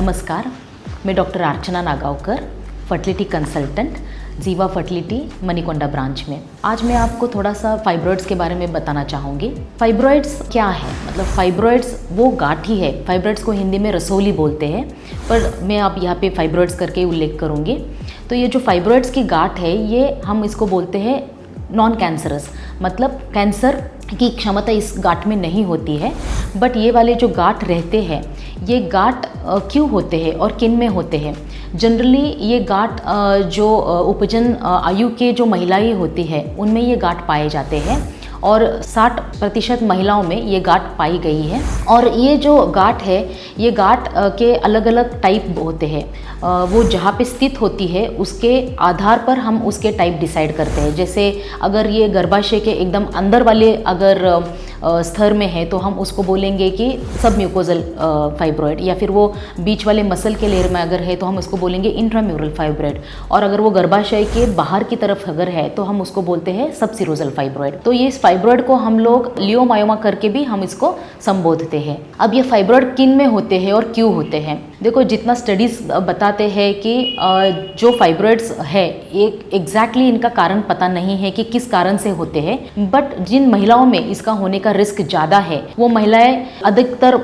नमस्कार, मैं डॉक्टर अर्चना Nagavkar, fertility consultant, जीवा फर्टिलिटी मनीकोंडा ब्रांच में। आज मैं आपको थोड़ा सा फाइब्रॉइड्स के बारे में बताना चाहूँगी। फाइब्रॉइड्स क्या है? मतलब फाइब्रॉइड्स वो गांठी है। फाइब्रॉइड्स को हिंदी में रसोली बोलते हैं, पर मैं आप यहाँ पे फाइब्रॉइड्स करके उल्लेख करूँगी। तो ये जो फाइब्रॉइड्स की गांठ है, ये हम इसको बोलते हैं नॉन कैंसरस, मतलब कैंसर की क्षमता इस गांठ में नहीं होती है। बट ये वाले जो गांठ रहते हैं, ये गांठ क्यों होते हैं और किन में होते हैं? जनरली ये गांठ जो उपजन आयु के जो महिलाएं होती है, उनमें ये गांठ पाए जाते हैं और 60% महिलाओं में ये गांठ पाई गई है। और ये जो गांठ है, ये गांठ के अलग अलग टाइप होते हैं। वो जहाँ पे स्थित होती है उसके आधार पर हम उसके टाइप डिसाइड करते हैं। जैसे अगर ये गर्भाशय के एकदम अंदर वाले अगर स्तर में है तो हम उसको बोलेंगे कि सब म्यूकोजल फाइब्रॉइड, या फिर वो बीच वाले मसल के लेयर में अगर है तो हम उसको बोलेंगे इंट्राम्यूरल फाइब्रॉइड। और अगर वो गर्भाशय के बाहर की तरफ अगर है तो हम उसको बोलते हैं सब सिरोजल फाइब्रॉइड। तो ये फाइब्रॉइड को हम लोग लियोमायोमा करके भी हम इसको संबोधते हैं। अब ये फाइब्रॉइड किन में होते हैं और क्यों होते हैं? देखो, जितना स्टडीज बताते हैं कि जो फाइब्रॉइड्स है, एक एग्जैक्टली इनका कारण पता नहीं है कि किस कारण से होते हैं। बट जिन महिलाओं में इसका होने का रिस्क ज़्यादा है, वो महिलाएं अधिकतर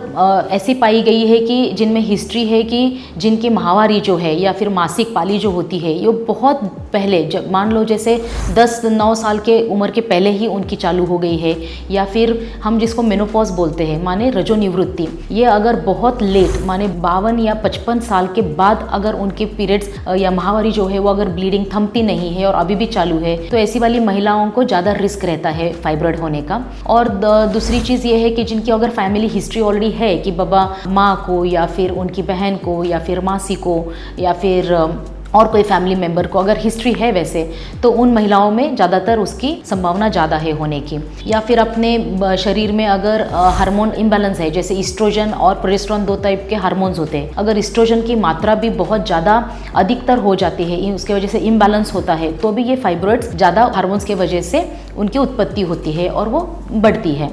ऐसी पाई गई है कि जिनमें हिस्ट्री है कि जिनकी माहवारी जो है या फिर मासिक पाली जो होती है, ये बहुत पहले, जब मान लो जैसे 10-9 साल के उम्र के पहले ही उनकी चालू हो गई है, या फिर हम जिसको मेनोपॉज बोलते हैं, माने रजोनिवृत्ति, ये अगर बहुत लेट, माने 52 या 55 साल के बाद अगर उनके पीरियड्स या माहवारी जो है वो अगर ब्लीडिंग थमती नहीं है और अभी भी चालू है, तो ऐसी वाली महिलाओं को ज़्यादा रिस्क रहता है फाइब्रॉइड होने का। और दूसरी चीज़ ये है कि जिनकी अगर फैमिली हिस्ट्री ऑलरेडी है कि बाबा माँ को या फिर उनकी बहन को या फिर मासी को या फिर और कोई फैमिली मेम्बर को अगर हिस्ट्री है वैसे, तो उन महिलाओं में ज़्यादातर उसकी संभावना ज़्यादा है होने की। या फिर अपने शरीर में अगर हार्मोन इम्बैलेंस है, जैसे ईस्ट्रोजन और प्रोजेस्टेरोन, 2 टाइप के हार्मोन्स होते हैं। अगर ईस्ट्रोजन की मात्रा भी बहुत ज़्यादा अधिकतर हो जाती है, उसके वजह से इम्बैलेंस होता है, तो भी ये फाइब्रॉइड्स ज़्यादा हार्मोन्स के वजह से उनकी उत्पत्ति होती है और वो बढ़ती है।